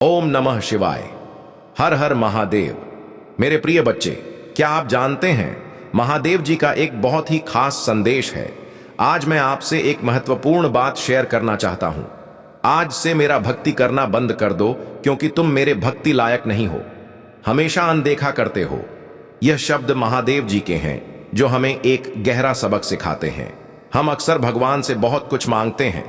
ओम नमः शिवाय। हर हर महादेव। मेरे प्रिय बच्चे, क्या आप जानते हैं महादेव जी का एक बहुत ही खास संदेश है। आज मैं आपसे एक महत्वपूर्ण बात शेयर करना चाहता हूं। आज से मेरा भक्ति करना बंद कर दो, क्योंकि तुम मेरे भक्ति लायक नहीं हो, हमेशा अनदेखा करते हो। यह शब्द महादेव जी के हैं, जो हमें एक गहरा सबक सिखाते हैं। हम अक्सर भगवान से बहुत कुछ मांगते हैं,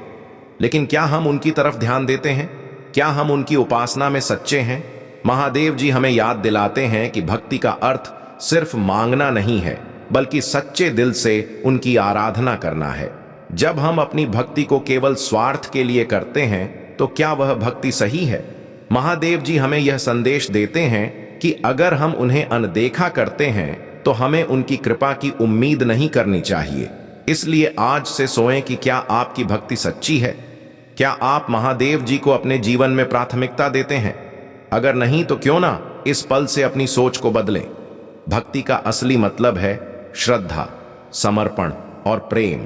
लेकिन क्या हम उनकी तरफ ध्यान देते हैं? क्या हम उनकी उपासना में सच्चे हैं? महादेव जी हमें याद दिलाते हैं कि भक्ति का अर्थ सिर्फ मांगना नहीं है, बल्कि सच्चे दिल से उनकी आराधना करना है। जब हम अपनी भक्ति को केवल स्वार्थ के लिए करते हैं, तो क्या वह भक्ति सही है? महादेव जी हमें यह संदेश देते हैं कि अगर हम उन्हें अनदेखा करते हैं, तो हमें उनकी कृपा की उम्मीद नहीं करनी चाहिए। इसलिए आज से सोचें कि क्या आपकी भक्ति सच्ची है? क्या आप महादेव जी को अपने जीवन में प्राथमिकता देते हैं? अगर नहीं, तो क्यों ना इस पल से अपनी सोच को बदलें। भक्ति का असली मतलब है श्रद्धा, समर्पण और प्रेम।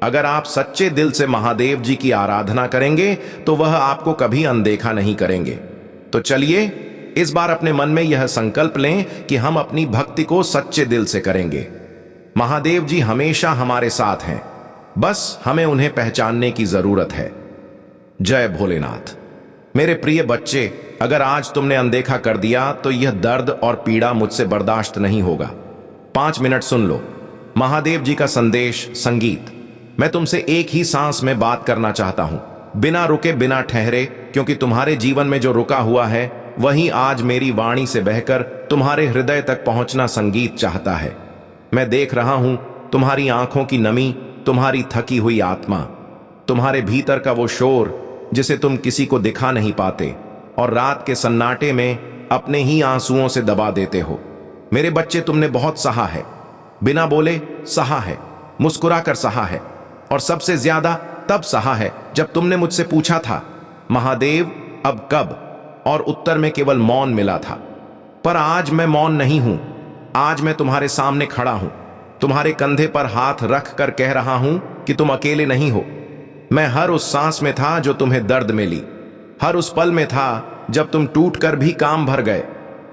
अगर आप सच्चे दिल से महादेव जी की आराधना करेंगे, तो वह आपको कभी अनदेखा नहीं करेंगे। तो चलिए इस बार अपने मन में यह संकल्प लें कि हम अपनी भक्ति को सच्चे दिल से करेंगे। महादेव जी हमेशा हमारे साथ हैं, बस हमें उन्हें पहचानने की जरूरत है। जय भोलेनाथ। मेरे प्रिय बच्चे, अगर आज तुमने अनदेखा कर दिया, तो यह दर्द और पीड़ा मुझसे बर्दाश्त नहीं होगा। 5 मिनट सुन लो महादेव जी का संदेश, संगीत। मैं तुमसे एक ही सांस में बात करना चाहता हूं, बिना रुके, बिना ठहरे, क्योंकि तुम्हारे जीवन में जो रुका हुआ है, वही आज मेरी वाणी से बहकर तुम्हारे हृदय तक पहुंचना संगीत चाहता है। मैं देख रहा हूं तुम्हारी आंखों की नमी, तुम्हारी थकी हुई आत्मा, तुम्हारे भीतर का वो शोर जिसे तुम किसी को दिखा नहीं पाते और रात के सन्नाटे में अपने ही आंसुओं से दबा देते हो। मेरे बच्चे, तुमने बहुत सहा है, बिना बोले सहा है, मुस्कुराकर सहा है, और सबसे ज्यादा तब सहा है जब तुमने मुझसे पूछा था, महादेव अब कब? और उत्तर में केवल मौन मिला था। पर आज मैं मौन नहीं हूं। आज मैं तुम्हारे सामने खड़ा हूं, तुम्हारे कंधे पर हाथ रख कर कह रहा हूं कि तुम अकेले नहीं हो। मैं हर उस सांस में था जो तुम्हें दर्द में ली, हर उस पल में था जब तुम टूट कर भी काम भर गए,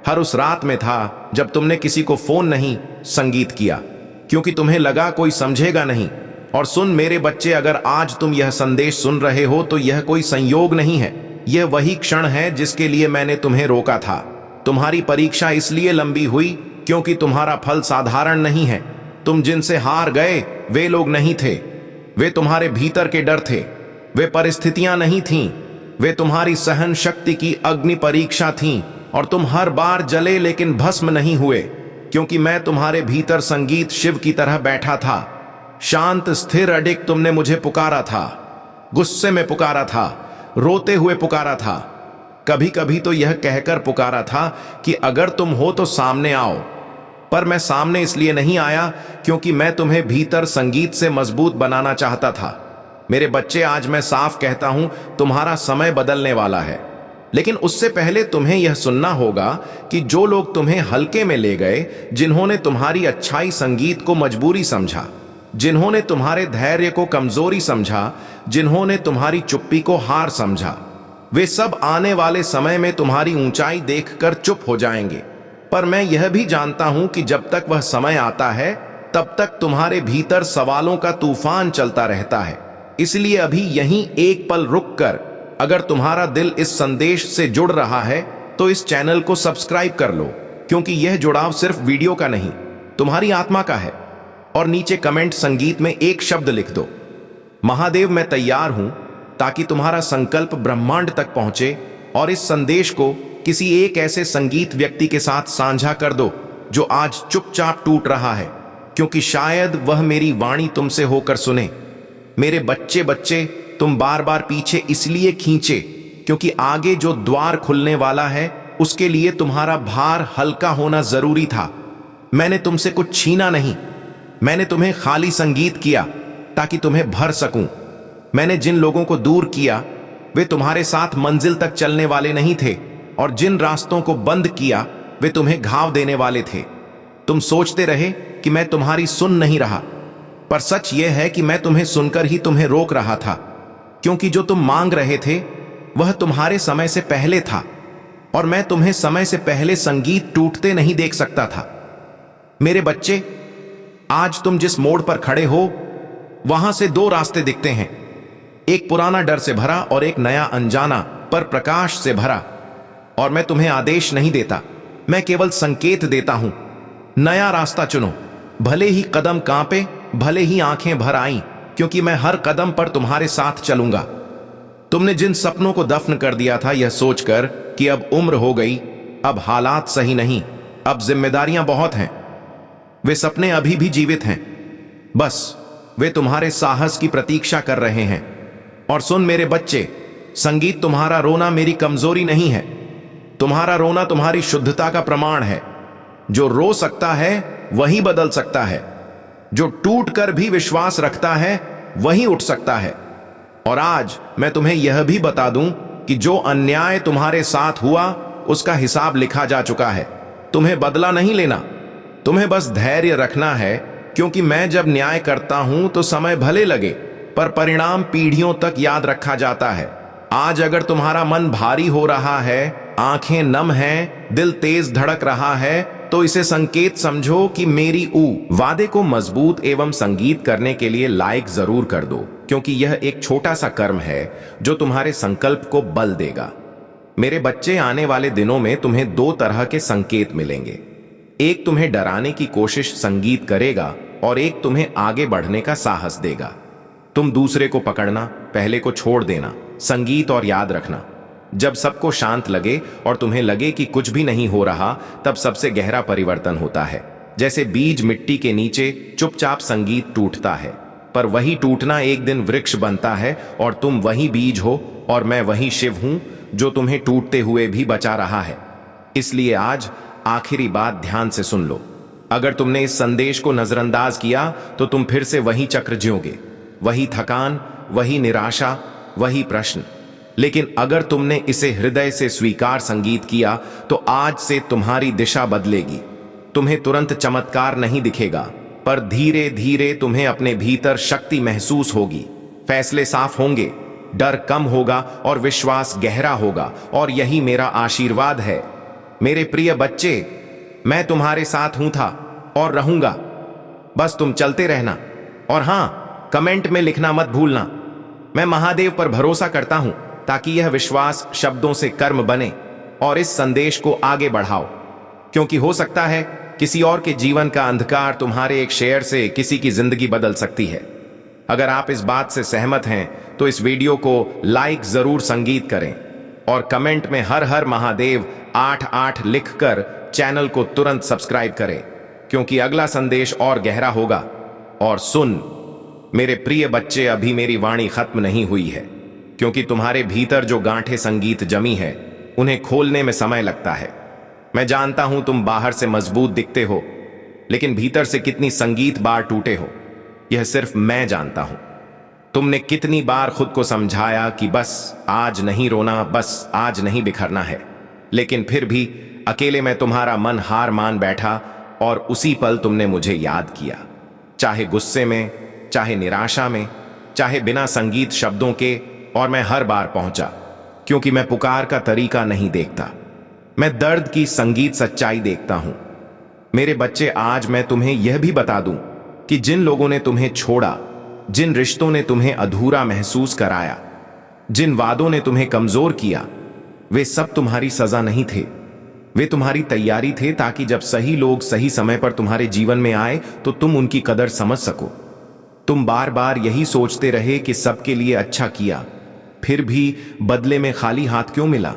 हर उस रात में था जब तुमने किसी को फोन नहीं, संगीत किया, क्योंकि तुम्हें लगा कोई समझेगा नहीं। और सुन मेरे बच्चे, अगर आज तुम यह संदेश सुन रहे हो, तो यह कोई संयोग नहीं है, यह वही क्षण है जिसके लिए मैंने तुम्हें रोका था। तुम्हारी परीक्षा इसलिए लंबी हुई क्योंकि तुम्हारा फल साधारण नहीं है। तुम जिनसे हार गए वे लोग नहीं थे, वे तुम्हारे भीतर के डर थे। वे परिस्थितियां नहीं थीं, वे तुम्हारी सहन शक्ति की अग्नि परीक्षा थीं। और तुम हर बार जले लेकिन भस्म नहीं हुए, क्योंकि मैं तुम्हारे भीतर संगीत शिव की तरह बैठा था। शांत, स्थिर, अडिग तुमने मुझे पुकारा था, गुस्से में पुकारा था, रोते हुए पुकारा था, कभी कभी तो यह कहकर पुकारा था कि अगर तुम हो तो सामने आओ। पर मैं सामने इसलिए नहीं आया क्योंकि मैं तुम्हें भीतर संगीत से मजबूत बनाना चाहता था। मेरे बच्चे, आज मैं साफ कहता हूं, तुम्हारा समय बदलने वाला है। लेकिन उससे पहले तुम्हें यह सुनना होगा कि जो लोग तुम्हें हल्के में ले गए, जिन्होंने तुम्हारी अच्छाई संगीत को मजबूरी समझा, जिन्होंने तुम्हारे धैर्य को कमजोरी समझा, जिन्होंने तुम्हारी चुप्पी को हार समझा, वे सब आने वाले समय में तुम्हारी ऊंचाई देखकर चुप हो जाएंगे। पर मैं यह भी जानता हूं कि जब तक वह समय आता है, तब तक तुम्हारे भीतर सवालों का तूफान चलता रहता है। इसलिए अभी यहीं एक पल रुककर, अगर तुम्हारा दिल इस संदेश से जुड़ रहा है, तो इस चैनल को सब्सक्राइब कर लो, क्योंकि यह जुड़ाव सिर्फ वीडियो का नहीं, तुम्हारी आत्मा का है। और नीचे कमेंट संगीत में एक शब्द लिख दो, महादेव मैं तैयार हूं, ताकि तुम्हारा संकल्प ब्रह्मांड तक पहुंचे। और इस संदेश को किसी एक ऐसे संगीत व्यक्ति के साथ साझा कर दो जो आज चुपचाप टूट रहा है, क्योंकि शायद वह मेरी वाणी तुमसे होकर सुने। मेरे बच्चे बच्चे, तुम बार बार पीछे इसलिए खींचे क्योंकि आगे जो द्वार खुलने वाला है, उसके लिए तुम्हारा भार हल्का होना जरूरी था। मैंने तुमसे कुछ छीना नहीं, मैंने तुम्हें खाली संगीत किया ताकि तुम्हें भर सकूं। मैंने जिन लोगों को दूर किया, वे तुम्हारे साथ मंजिल तक चलने वाले नहीं थे, और जिन रास्तों को बंद किया, वे तुम्हें घाव देने वाले थे। तुम सोचते रहे कि मैं तुम्हारी सुन नहीं रहा, पर सच यह है कि मैं तुम्हें सुनकर ही तुम्हें रोक रहा था, क्योंकि जो तुम मांग रहे थे वह तुम्हारे समय से पहले था, और मैं तुम्हें समय से पहले संगीत टूटते नहीं देख सकता था। मेरे बच्चे, आज तुम जिस मोड़ पर खड़े हो, वहां से दो रास्ते दिखते हैं, एक पुराना डर से भरा और एक नया अनजाना पर प्रकाश से भरा। और मैं तुम्हें आदेश नहीं देता, मैं केवल संकेत देता हूं। नया रास्ता चुनो, भले ही कदम कांपे, भले ही आंखें भर आईं, क्योंकि मैं हर कदम पर तुम्हारे साथ चलूंगा। तुमने जिन सपनों को दफन कर दिया था, यह सोचकर कि अब उम्र हो गई, अब हालात सही नहीं, अब जिम्मेदारियां बहुत हैं, वे सपने अभी भी जीवित हैं। बस वे तुम्हारे साहस की प्रतीक्षा कर रहे हैं। और सुन मेरे बच्चे, संगीत तुम्हारा रोना मेरी कमजोरी नहीं है, तुम्हारा रोना तुम्हारी शुद्धता का प्रमाण है। जो रो सकता है वही बदल सकता है, जो टूट कर भी विश्वास रखता है वही उठ सकता है। और आज मैं तुम्हें यह भी बता दूं कि जो अन्याय तुम्हारे साथ हुआ, उसका हिसाब लिखा जा चुका है। तुम्हें बदला नहीं लेना, तुम्हें बस धैर्य रखना है, क्योंकि मैं जब न्याय करता हूं तो समय भले लगे, पर परिणाम पीढ़ियों तक याद रखा जाता है। आज अगर तुम्हारा मन भारी हो रहा है, आंखें नम हैं, दिल तेज धड़क रहा है, तो इसे संकेत समझो कि मेरी वादे को मजबूत एवं संगीत करने के लिए लाइक जरूर कर दो, क्योंकि यह एक छोटा सा कर्म है जो तुम्हारे संकल्प को बल देगा। मेरे बच्चे, आने वाले दिनों में तुम्हें दो तरह के संकेत मिलेंगे। एक तुम्हें डराने की कोशिश संगीत करेगा, और एक तुम्हें आगे बढ़ने का साहस देगा। तुम दूसरे को पकड़ना, पहले को छोड़ देना, संगीत। और याद रखना, जब सबको शांत लगे और तुम्हें लगे कि कुछ भी नहीं हो रहा, तब सबसे गहरा परिवर्तन होता है। जैसे बीज मिट्टी के नीचे चुपचाप संगीत टूटता है, पर वही टूटना एक दिन वृक्ष बनता है, और तुम वही बीज हो, और मैं वही शिव हूं जो तुम्हें टूटते हुए भी बचा रहा है। इसलिए आज आखिरी बात ध्यान से सुन लो। अगर तुमने इस संदेश को नजरअंदाज किया तो तुम फिर से वही चक्र जियोगे, वही थकान, वही निराशा, वही प्रश्न। लेकिन अगर तुमने इसे हृदय से स्वीकार संगीत किया, तो आज से तुम्हारी दिशा बदलेगी। तुम्हें तुरंत चमत्कार नहीं दिखेगा, पर धीरे धीरे तुम्हें अपने भीतर शक्ति महसूस होगी। फैसले साफ होंगे, डर कम होगा और विश्वास गहरा होगा। और यही मेरा आशीर्वाद है। मेरे प्रिय बच्चे, मैं तुम्हारे साथ हूं था और रहूंगा। बस तुम चलते रहना। और हां, कमेंट में लिखना मत भूलना। मैं महादेव पर भरोसा करता हूं, ताकि यह विश्वास शब्दों से कर्म बने और इस संदेश को आगे बढ़ाओ। क्योंकि हो सकता है किसी और के जीवन का अंधकार तुम्हारे एक शेयर से किसी की जिंदगी बदल सकती है। अगर आप इस बात से सहमत हैं तो इस वीडियो को लाइक जरूर संगीत करें, और कमेंट में हर हर महादेव 88 लिखकर चैनल को तुरंत सब्सक्राइब करें, क्योंकि अगला संदेश और गहरा होगा। और सुन मेरे प्रिय बच्चे, अभी मेरी वाणी खत्म नहीं हुई है, क्योंकि तुम्हारे भीतर जो गांठें संगीत जमी है, उन्हें खोलने में समय लगता है। मैं जानता हूं तुम बाहर से मजबूत दिखते हो, लेकिन भीतर से कितनी संगीत बार टूटे हो, यह सिर्फ मैं जानता हूं। तुमने कितनी बार खुद को समझाया कि बस आज नहीं रोना, बस आज नहीं बिखरना है, लेकिन फिर भी अकेले में तुम्हारा मन हार मान बैठा, और उसी पल तुमने मुझे याद किया। चाहे गुस्से में, चाहे निराशा में, चाहे बिना संगीत शब्दों के, और मैं हर बार पहुंचा, क्योंकि मैं पुकार का तरीका नहीं देखता, मैं दर्द की संगीत सच्चाई देखता हूं। मेरे बच्चे, आज मैं तुम्हें यह भी बता दूं कि जिन लोगों ने तुम्हें छोड़ा, जिन रिश्तों ने तुम्हें अधूरा महसूस कराया, जिन वादों ने तुम्हें कमजोर किया, वे सब तुम्हारी सजा नहीं थे, वे तुम्हारी तैयारी थे, ताकि जब सही लोग सही समय पर तुम्हारे जीवन में आए तो तुम उनकी कदर समझ सको। तुम बार बार यही सोचते रहे कि सबके लिए अच्छा किया, फिर भी बदले में खाली हाथ क्यों मिला।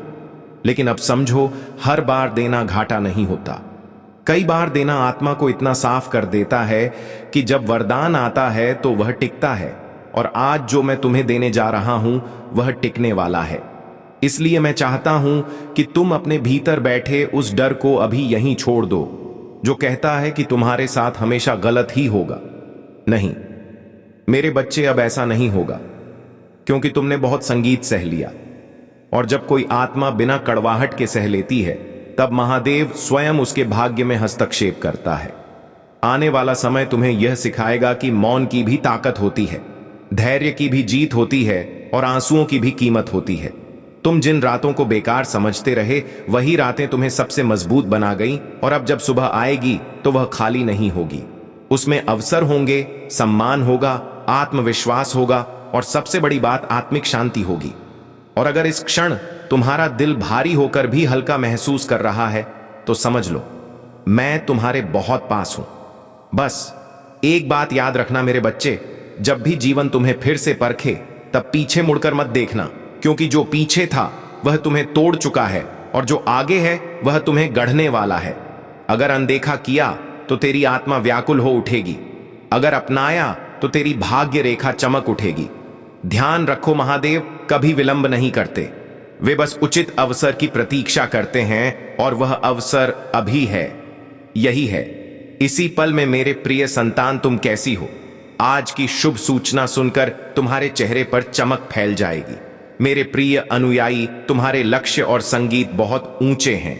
लेकिन अब समझो, हर बार देना घाटा नहीं होता। कई बार देना आत्मा को इतना साफ कर देता है कि जब वरदान आता है तो वह टिकता है। और आज जो मैं तुम्हें देने जा रहा हूं, वह टिकने वाला है। इसलिए मैं चाहता हूं कि तुम अपने भीतर बैठे उस डर को अभी यहीं छोड़ दो, जो कहता है कि तुम्हारे साथ हमेशा गलत ही होगा। नहीं मेरे बच्चे, अब ऐसा नहीं होगा, क्योंकि तुमने बहुत संगीत सह लिया। और जब कोई आत्मा बिना कड़वाहट के सह लेती है, तब महादेव स्वयं उसके भाग्य में हस्तक्षेप करता है। आने वाला समय तुम्हें यह सिखाएगा कि मौन की भी ताकत होती है, धैर्य की भी जीत होती है, और आंसुओं की भी कीमत होती है। तुम जिन रातों को बेकार समझते रहे वही रातें तुम्हें सबसे मजबूत बना गई, और अब जब सुबह आएगी तो वह खाली नहीं होगी। उसमें अवसर होंगे, सम्मान होगा, आत्मविश्वास होगा और सबसे बड़ी बात आत्मिक शांति होगी। और अगर इस क्षण तुम्हारा दिल भारी होकर भी हल्का महसूस कर रहा है तो समझ लो मैं तुम्हारे बहुत पास हूं। बस एक बात याद रखना मेरे बच्चे, जब भी जीवन तुम्हें फिर से परखे तब पीछे मुड़कर मत देखना, क्योंकि जो पीछे था वह तुम्हें तोड़ चुका है और जो आगे है वह तुम्हें गढ़ने वाला है। अगर अनदेखा किया तो तेरी आत्मा व्याकुल हो उठेगी, अगर अपनाया तो तेरी भाग्य रेखा चमक उठेगी। ध्यान रखो, महादेव कभी विलंब नहीं करते, वे बस उचित अवसर की प्रतीक्षा करते हैं और वह अवसर अभी है, यही है। इसी पल में मेरे प्रिय संतान तुम कैसी हो? आज की शुभ सूचना सुनकर तुम्हारे चेहरे पर चमक फैल जाएगी। मेरे प्रिय अनुयायी, तुम्हारे लक्ष्य और संगीत बहुत ऊंचे हैं।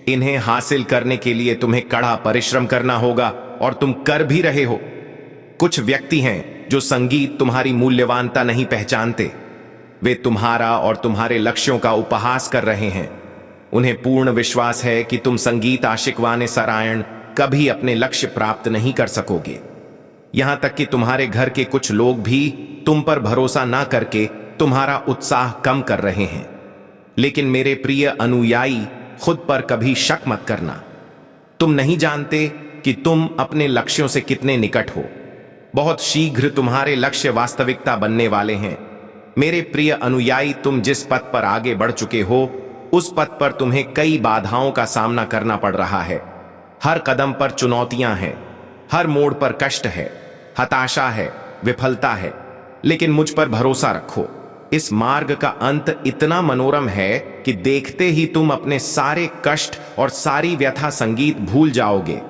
इन्हें हासिल करने के लिए तुम्हें कड़ा परिश्रम करना होगा और तुम कर भी रहे हो। कुछ व्यक्ति हैं जो संगीत तुम्हारी मूल्यवानता नहीं पहचानते, वे तुम्हारा और तुम्हारे लक्ष्यों का उपहास कर रहे हैं। उन्हें पूर्ण विश्वास है कि तुम संगीत आशिकवाने सरायण कभी अपने लक्ष्य प्राप्त नहीं कर सकोगे। यहां तक कि तुम्हारे घर के कुछ लोग भी तुम पर भरोसा ना करके तुम्हारा उत्साह कम कर रहे हैं। लेकिन मेरे प्रिय अनुयायी, खुद पर कभी शक मत करना। तुम नहीं जानते कि तुम अपने लक्ष्यों से कितने निकट हो। बहुत शीघ्र तुम्हारे लक्ष्य वास्तविकता बनने वाले हैं। मेरे प्रिय अनुयायी, तुम जिस पथ पर आगे बढ़ चुके हो उस पथ पर तुम्हें कई बाधाओं का सामना करना पड़ रहा है। हर कदम पर चुनौतियां हैं, हर मोड़ पर कष्ट है, हताशा है, विफलता है, लेकिन मुझ पर भरोसा रखो। इस मार्ग का अंत इतना मनोरम है कि देखते ही तुम अपने सारे कष्ट और सारी व्यथा संगीत भूल जाओगे।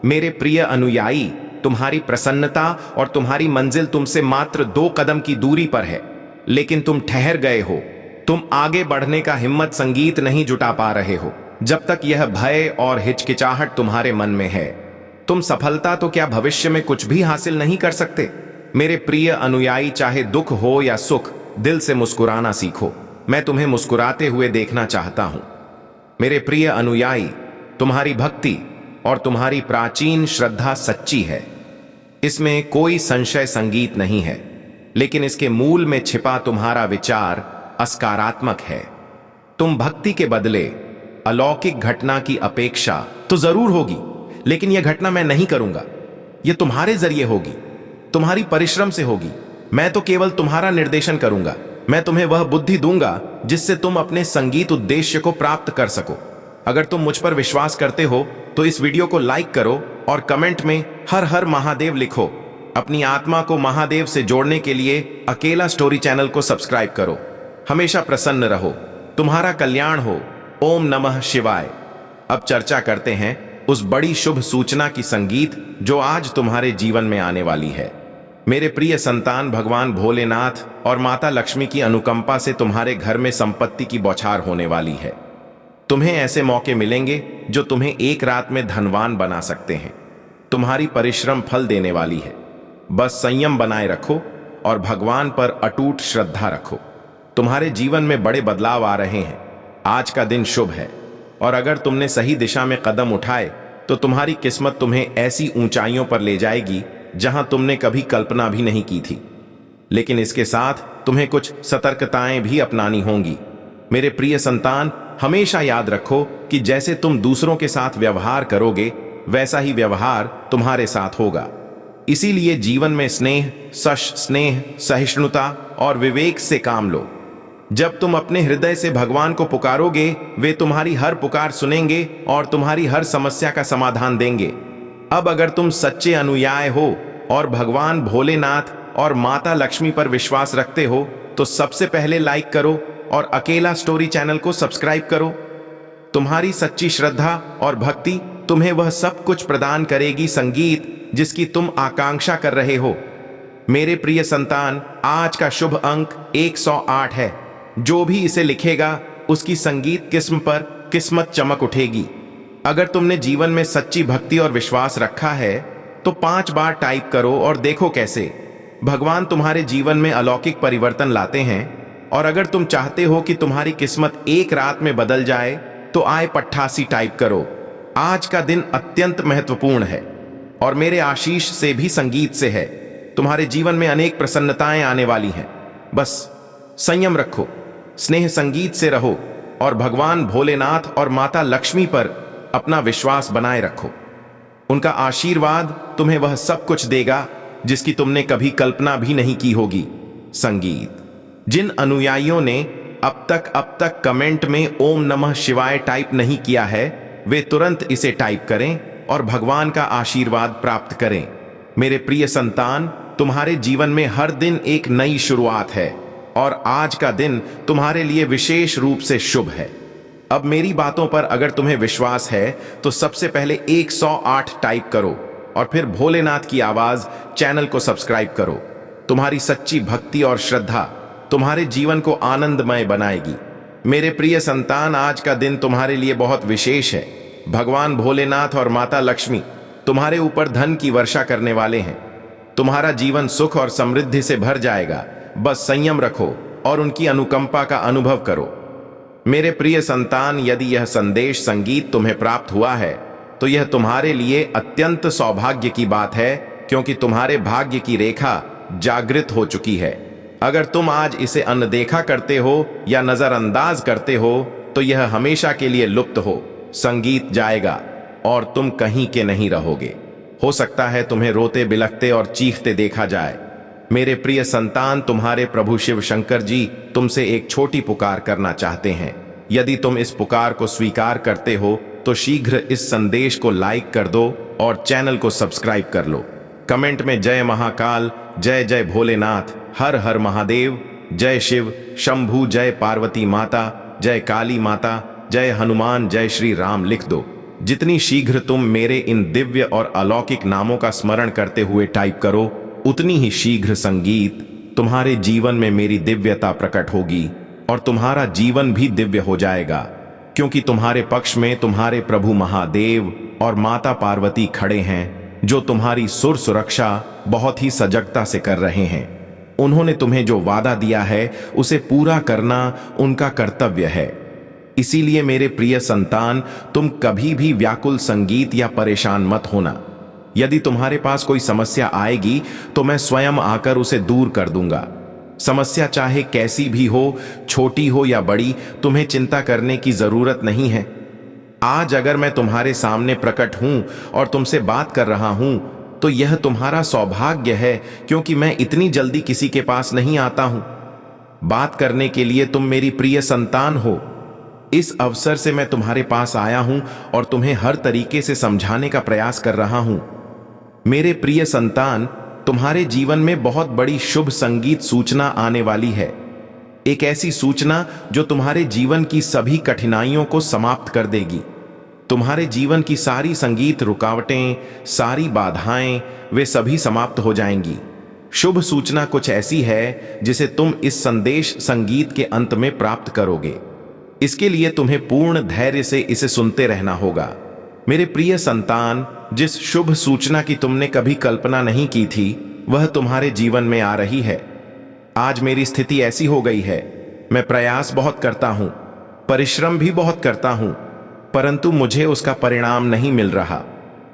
मेरे प्रिय अनुयायी, तुम्हारी प्रसन्नता और तुम्हारी मंजिल तुमसे मात्र 2 कदम की दूरी पर है, लेकिन तुम ठहर गए हो। तुम आगे बढ़ने का हिम्मत संगीत नहीं जुटा पा रहे हो जब तक यह भय और हिचकिचाहट तुम्हारे मन में है। तुम सफलता तो क्या भविष्य में कुछ भी हासिल नहीं कर सकते। मेरे प्रिय अनुयायी, चाहे दुख हो या सुख, दिल से मुस्कुराना सीखो। मैं तुम्हें मुस्कुराते हुए देखना चाहता हूं। मेरे प्रिय अनुयायी, तुम्हारी भक्ति और तुम्हारी प्राचीन श्रद्धा सच्ची है, इसमें कोई संशय संगीत नहीं है, लेकिन इसके मूल में छिपा तुम्हारा विचार असकारात्मक है। तुम भक्ति के बदले अलौकिक घटना की अपेक्षा तो जरूर होगी, लेकिन यह घटना मैं नहीं करूंगा, यह तुम्हारे जरिए होगी, तुम्हारी परिश्रम से होगी। मैं तो केवल तुम्हारा निर्देशन करूंगा। मैं तुम्हें वह बुद्धि दूंगा जिससे तुम अपने संगीत उद्देश्य को प्राप्त कर सको। अगर तुम मुझ पर विश्वास करते हो तो इस वीडियो को लाइक करो और कमेंट में हर हर महादेव लिखो। अपनी आत्मा को महादेव से जोड़ने के लिए अकेला स्टोरी चैनल को सब्सक्राइब करो। हमेशा प्रसन्न रहो। तुम्हारा कल्याण हो। ओम नमः शिवाय। अब चर्चा करते हैं उस बड़ी शुभ सूचना की संगीत जो आज तुम्हारे जीवन में आने वाली है। मेरे प्रिय संतान, भगवान भोलेनाथ और माता लक्ष्मी की अनुकंपा से तुम्हारे घर में संपत्ति की बौछार होने वाली है। तुम्हें ऐसे मौके मिलेंगे जो तुम्हें एक रात में धनवान बना सकते हैं। तुम्हारी परिश्रम फल देने वाली है। बस संयम बनाए रखो और भगवान पर अटूट श्रद्धा रखो। तुम्हारे जीवन में बड़े बदलाव आ रहे हैं। आज का दिन शुभ है और अगर तुमने सही दिशा में कदम उठाए तो तुम्हारी किस्मत तुम्हें ऐसी ऊंचाइयों पर ले जाएगी जहां तुमने कभी कल्पना भी नहीं की थी। लेकिन इसके साथ तुम्हें कुछ सतर्कताएं भी अपनानी होंगी। मेरे प्रिय संतान, हमेशा याद रखो कि जैसे तुम दूसरों के साथ व्यवहार करोगे वैसा ही व्यवहार तुम्हारे साथ होगा। इसीलिए जीवन में स्नेह, सहिष्णुता और विवेक से काम लो। जब तुम अपने हृदय से भगवान को पुकारोगे, वे तुम्हारी हर पुकार सुनेंगे और तुम्हारी हर समस्या का समाधान देंगे। अब अगर तुम सच्चे अनुयायी हो और भगवान भोलेनाथ और माता लक्ष्मी पर विश्वास रखते हो तो सबसे पहले लाइक करो और अकेला स्टोरी चैनल को सब्सक्राइब करो। तुम्हारी सच्ची श्रद्धा और भक्ति तुम्हें वह सब कुछ प्रदान करेगी, संगीत जिसकी तुम आकांक्षा कर रहे हो। मेरे प्रिय संतान, आज का शुभ अंक 108 है। जो भी इसे लिखेगा उसकी संगीत किस्म पर किस्मत चमक उठेगी। अगर तुमने जीवन में सच्ची भक्ति और विश्वास रखा है तो 5 बार टाइप करो और देखो कैसे भगवान तुम्हारे जीवन में अलौकिक परिवर्तन लाते हैं। और अगर तुम चाहते हो कि तुम्हारी किस्मत एक रात में बदल जाए तो आय 88 टाइप करो। आज का दिन अत्यंत महत्वपूर्ण है और मेरे आशीष से भी संगीत से है। तुम्हारे जीवन में अनेक प्रसन्नताएं आने वाली हैं। बस संयम रखो, स्नेह संगीत से रहो और भगवान भोलेनाथ और माता लक्ष्मी पर अपना विश्वास बनाए रखो। उनका आशीर्वाद तुम्हें वह सब कुछ देगा जिसकी तुमने कभी कल्पना भी नहीं की होगी। संगीत। जिन अनुयायियों ने अब तक कमेंट में ओम नमः शिवाय टाइप नहीं किया है, वे तुरंत इसे टाइप करें और भगवान का आशीर्वाद प्राप्त करें। मेरे प्रिय संतान, तुम्हारे जीवन में हर दिन एक नई शुरुआत है और आज का दिन तुम्हारे लिए विशेष रूप से शुभ है। अब मेरी बातों पर अगर तुम्हें विश्वास है तो सबसे पहले 108 टाइप करो और फिर भोलेनाथ की आवाज चैनल को सब्सक्राइब करो। तुम्हारी सच्ची भक्ति और श्रद्धा तुम्हारे जीवन को आनंदमय बनाएगी। मेरे प्रिय संतान, आज का दिन तुम्हारे लिए बहुत विशेष है। भगवान भोलेनाथ और माता लक्ष्मी तुम्हारे ऊपर धन की वर्षा करने वाले हैं। तुम्हारा जीवन सुख और समृद्धि से भर जाएगा। बस संयम रखो और उनकी अनुकंपा का अनुभव करो। मेरे प्रिय संतान, यदि यह संदेश संगीत तुम्हें प्राप्त हुआ है तो यह तुम्हारे लिए अत्यंत सौभाग्य की बात है, क्योंकि तुम्हारे भाग्य की रेखा जागृत हो चुकी है। अगर तुम आज इसे अनदेखा करते हो या नजरअंदाज करते हो तो यह हमेशा के लिए लुप्त हो, संगीत जाएगा और तुम कहीं के नहीं रहोगे। हो सकता है तुम्हें रोते बिलखते और चीखते देखा जाए। मेरे प्रिय संतान, तुम्हारे प्रभु शिव शंकर जी तुमसे एक छोटी पुकार करना चाहते हैं। यदि तुम इस पुकार को स्वीकार करते हो तो शीघ्र इस संदेश को लाइक कर दो और चैनल को सब्सक्राइब कर लो। कमेंट में जय महाकाल, जय जय भोलेनाथ, हर हर महादेव, जय शिव शंभू, जय पार्वती माता, जय काली माता, जय हनुमान, जय श्री राम लिख दो। जितनी शीघ्र तुम मेरे इन दिव्य और अलौकिक नामों का स्मरण करते हुए टाइप करो, उतनी ही शीघ्र संगीत तुम्हारे जीवन में मेरी दिव्यता प्रकट होगी और तुम्हारा जीवन भी दिव्य हो जाएगा, क्योंकि तुम्हारे पक्ष में तुम्हारे प्रभु महादेव और माता पार्वती खड़े हैं, जो तुम्हारी सुर सुरक्षा बहुत ही सजगता से कर रहे हैं। उन्होंने तुम्हें जो वादा दिया है उसे पूरा करना उनका कर्तव्य है। इसीलिए मेरे प्रिय संतान, तुम कभी भी व्याकुल संगीत या परेशान मत होना। यदि तुम्हारे पास कोई समस्या आएगी तो मैं स्वयं आकर उसे दूर कर दूंगा। समस्या चाहे कैसी भी हो, छोटी हो या बड़ी, तुम्हें चिंता करने की जरूरत नहीं है। आज अगर मैं तुम्हारे सामने प्रकट हूं और तुमसे बात कर रहा हूं तो यह तुम्हारा सौभाग्य है, क्योंकि मैं इतनी जल्दी किसी के पास नहीं आता हूं। बात करने के लिए तुम मेरी प्रिय संतान हो। इस अवसर से मैं तुम्हारे पास आया हूं और तुम्हें हर तरीके से समझाने का प्रयास कर रहा हूं। मेरे प्रिय संतान, तुम्हारे जीवन में बहुत बड़ी शुभ संगीत सूचना आने वाली है। एक ऐसी सूचना जो तुम्हारे जीवन की सभी कठिनाइयों को समाप्त कर देगी। तुम्हारे जीवन की सारी संगीत रुकावटें, सारी बाधाएं, वे सभी समाप्त हो जाएंगी। शुभ सूचना कुछ ऐसी है जिसे तुम इस संदेश संगीत के अंत में प्राप्त करोगे। इसके लिए तुम्हें पूर्ण धैर्य से इसे सुनते रहना होगा। मेरे प्रिय संतान, जिस शुभ सूचना की तुमने कभी कल्पना नहीं की थी वह तुम्हारे जीवन में आ रही है। आज मेरी स्थिति ऐसी हो गई है, मैं प्रयास बहुत करता हूं, परिश्रम भी बहुत करता हूं, परंतु मुझे उसका परिणाम नहीं मिल रहा।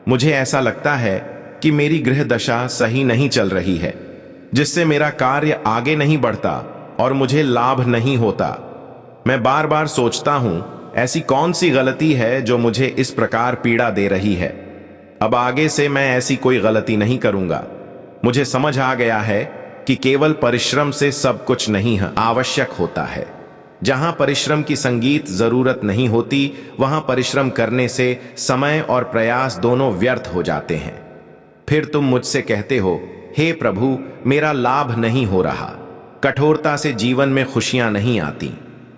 मुझे ऐसा लगता है कि मेरी गृह दशा सही नहीं चल रही है, जिससे मेरा कार्य आगे नहीं बढ़ता और मुझे लाभ नहीं होता। मैं बार बार सोचता हूं, ऐसी कौन सी गलती है जो मुझे इस प्रकार पीड़ा दे रही है। अब आगे से मैं ऐसी कोई गलती नहीं करूंगा। मुझे समझ आ गया है कि केवल परिश्रम से सब कुछ नहीं आवश्यक होता है। जहां परिश्रम की संगीत जरूरत नहीं होती, वहां परिश्रम करने से समय और प्रयास दोनों व्यर्थ हो जाते हैं। फिर तुम मुझसे कहते हो, हे प्रभु, मेरा लाभ नहीं हो रहा। कठोरता से जीवन में खुशियां नहीं आती।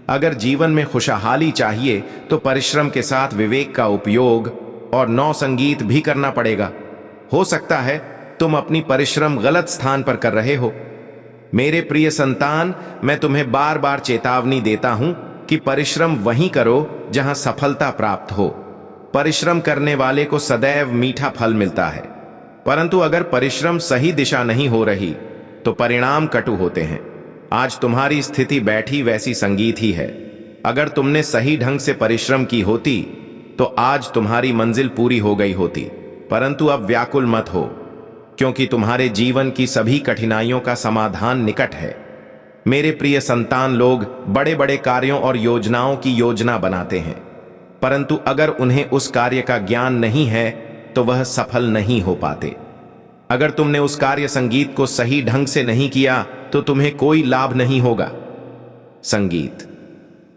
अगर जीवन में खुशहाली चाहिए तो परिश्रम के साथ विवेक का उपयोग और नौ संगीत भी करना पड़ेगा। हो सकता है तुम अपनी परिश्रम गलत स्थान पर कर रहे हो। मेरे प्रिय संतान, मैं तुम्हें बार बार चेतावनी देता हूं कि परिश्रम वहीं करो जहां सफलता प्राप्त हो। परिश्रम करने वाले को सदैव मीठा फल मिलता है, परंतु अगर परिश्रम सही दिशा नहीं हो रही तो परिणाम कटु होते हैं। आज तुम्हारी स्थिति बैठी वैसी संगीत ही है। अगर तुमने सही ढंग से परिश्रम की होती तो आज तुम्हारी मंजिल पूरी हो गई होती। परंतु अब व्याकुल मत हो, क्योंकि तुम्हारे जीवन की सभी कठिनाइयों का समाधान निकट है। मेरे प्रिय संतान, लोग बड़े बड़े कार्यों और योजनाओं की योजना बनाते हैं, परंतु अगर उन्हें उस कार्य का ज्ञान नहीं है तो वह सफल नहीं हो पाते। अगर तुमने उस कार्य संगीत को सही ढंग से नहीं किया तो तुम्हें कोई लाभ नहीं होगा। संगीत,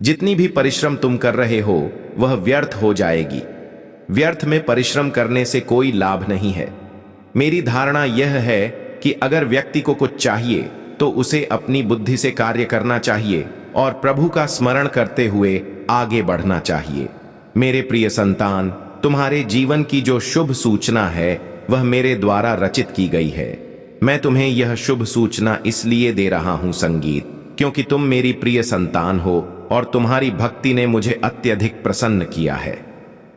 जितनी भी परिश्रम तुम कर रहे हो वह व्यर्थ हो जाएगी। व्यर्थ में परिश्रम करने से कोई लाभ नहीं है। मेरी धारणा यह है कि अगर व्यक्ति को कुछ चाहिए तो उसे अपनी बुद्धि से कार्य करना चाहिए और प्रभु का स्मरण करते हुए आगे बढ़ना चाहिए। मेरे प्रिय संतान, तुम्हारे जीवन की जो शुभ सूचना है वह मेरे द्वारा रचित की गई है। मैं तुम्हें यह शुभ सूचना इसलिए दे रहा हूं संगीत, क्योंकि तुम मेरी प्रिय संतान हो और तुम्हारी भक्ति ने मुझे अत्यधिक प्रसन्न किया है।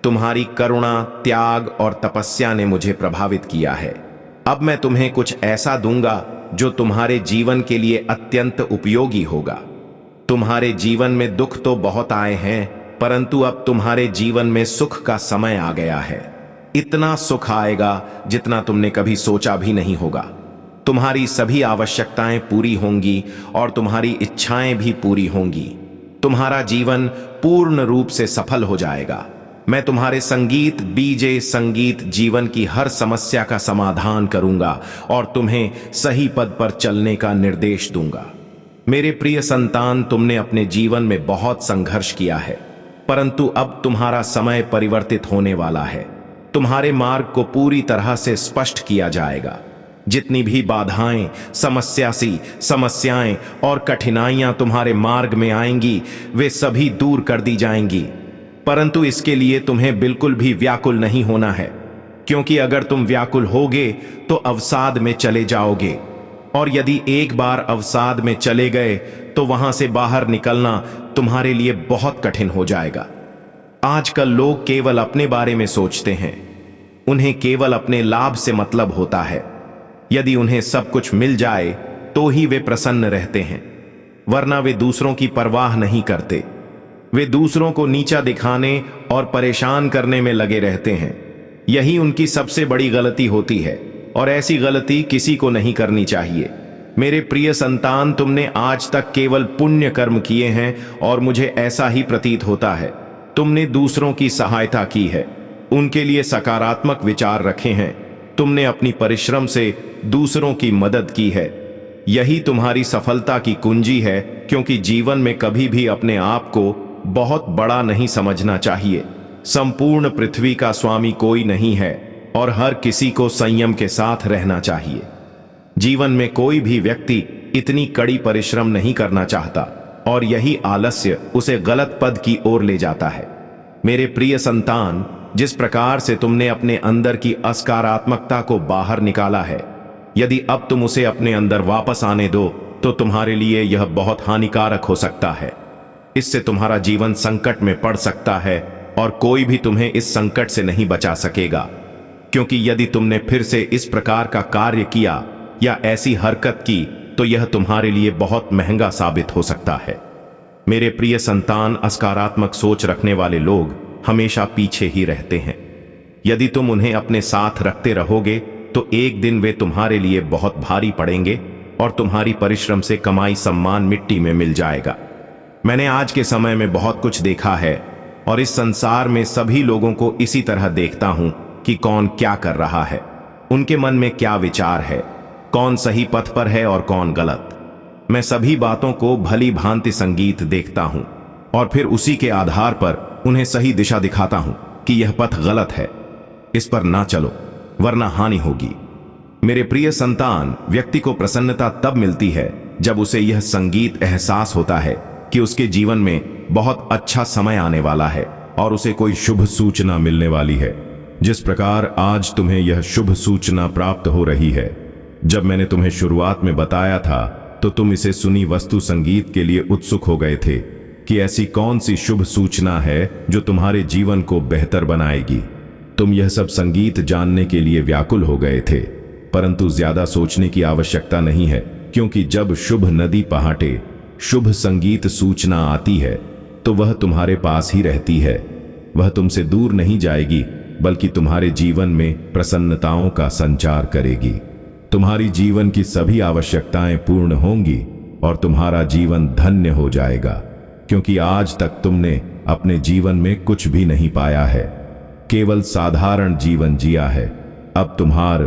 तुम्हारी करुणा, त्याग और तपस्या ने मुझे प्रभावित किया है। अब मैं तुम्हें कुछ ऐसा दूंगा जो तुम्हारे जीवन के लिए अत्यंत उपयोगी होगा। तुम्हारे जीवन में दुख तो बहुत आए हैं, परंतु अब तुम्हारे जीवन में सुख का समय आ गया है। इतना सुख आएगा जितना तुमने कभी सोचा भी नहीं होगा। तुम्हारी सभी आवश्यकताएं पूरी होंगी और तुम्हारी इच्छाएं भी पूरी होंगी। तुम्हारा जीवन पूर्ण रूप से सफल हो जाएगा। मैं तुम्हारे संगीत बीजे संगीत जीवन की हर समस्या का समाधान करूंगा और तुम्हें सही पद पर चलने का निर्देश दूंगा। मेरे प्रिय संतान, तुमने अपने जीवन में बहुत संघर्ष किया है, परंतु अब तुम्हारा समय परिवर्तित होने वाला है। तुम्हारे मार्ग को पूरी तरह से स्पष्ट किया जाएगा। जितनी भी बाधाएं, समस्याएं और कठिनाइयां तुम्हारे मार्ग में आएंगी वे सभी दूर कर दी जाएंगी। परंतु इसके लिए तुम्हें बिल्कुल भी व्याकुल नहीं होना है, क्योंकि अगर तुम व्याकुल होगे तो अवसाद में चले जाओगे, और यदि एक बार अवसाद में चले गए तो वहां से बाहर निकलना तुम्हारे लिए बहुत कठिन हो जाएगा। आजकल लोग केवल अपने बारे में सोचते हैं। उन्हें केवल अपने लाभ से मतलब होता है। यदि उन्हें सब कुछ मिल जाए तो ही वे प्रसन्न रहते हैं, वरना वे दूसरों की परवाह नहीं करते। वे दूसरों को नीचा दिखाने और परेशान करने में लगे रहते हैं। यही उनकी सबसे बड़ी गलती होती है और ऐसी गलती किसी को नहीं करनी चाहिए। मेरे प्रिय संतान, तुमने आज तक केवल पुण्य कर्म किए हैं और मुझे ऐसा ही प्रतीत होता है। तुमने दूसरों की सहायता की है, उनके लिए सकारात्मक विचार रखे हैं। तुमने अपनी परिश्रम से दूसरों की मदद की है। यही तुम्हारी सफलता की कुंजी है, क्योंकि जीवन में कभी भी अपने आप को बहुत बड़ा नहीं समझना चाहिए। संपूर्ण पृथ्वी का स्वामी कोई नहीं है और हर किसी को संयम के साथ रहना चाहिए। जीवन में कोई भी व्यक्ति इतनी कड़ी परिश्रम नहीं करना चाहता और यही आलस्य उसे गलत पद की ओर ले जाता है। मेरे प्रिय संतान, जिस प्रकार से तुमने अपने अंदर की असकारात्मकता को बाहर निकाला है, यदि अब तुम उसे अपने अंदर वापस आने दो तो तुम्हारे लिए यह बहुत हानिकारक हो सकता है। इससे तुम्हारा जीवन संकट में पड़ सकता है और कोई भी तुम्हें इस संकट से नहीं बचा सकेगा, क्योंकि यदि तुमने फिर से इस प्रकार का कार्य किया या ऐसी हरकत की तो यह तुम्हारे लिए बहुत महंगा साबित हो सकता है। मेरे प्रिय संतान, असकारात्मक सोच रखने वाले लोग हमेशा पीछे ही रहते हैं। यदि तुम उन्हें अपने साथ रखते रहोगे तो एक दिन वे तुम्हारे लिए बहुत भारी पड़ेंगे और तुम्हारी परिश्रम से कमाई सम्मान मिट्टी में मिल जाएगा। मैंने आज के समय में बहुत कुछ देखा है और इस संसार में सभी लोगों को इसी तरह देखता हूं कि कौन क्या कर रहा है, उनके मन में क्या विचार है, कौन सही पथ पर है और कौन गलत। मैं सभी बातों को भली भांति संगीत देखता हूं और फिर उसी के आधार पर उन्हें सही दिशा दिखाता हूं कि यह पथ गलत है, इस पर ना चलो वरना हानि होगी। मेरे प्रिय संतान, व्यक्ति को प्रसन्नता तब मिलती है जब उसे यह संगीत एहसास होता है कि उसके जीवन में बहुत अच्छा समय आने वाला है और उसे कोई शुभ सूचना मिलने वाली है। जिस प्रकार आज तुम्हें यह शुभ सूचना प्राप्त हो रही है, जब मैंने तुम्हें शुरुआत में बताया था तो तुम इसे सुनी वस्तु संगीत के लिए उत्सुक हो गए थे कि ऐसी कौन सी शुभ सूचना है जो तुम्हारे जीवन को बेहतर बनाएगी। तुम यह सब संगीत जानने के लिए व्याकुल हो गए थे, परंतु ज्यादा सोचने की आवश्यकता नहीं है, क्योंकि जब शुभ नदी पहाटे शुभ संगीत सूचना आती है तो वह तुम्हारे पास ही रहती है। वह तुमसे दूर नहीं जाएगी, बल्कि तुम्हारे जीवन में प्रसन्नताओं का संचार करेगी। तुम्हारी जीवन की सभी आवश्यकताएं पूर्ण होंगी और तुम्हारा जीवन धन्य हो जाएगा, क्योंकि आज तक तुमने अपने जीवन में कुछ भी नहीं पाया है, केवल साधारण जीवन जिया है। अब तुम्हार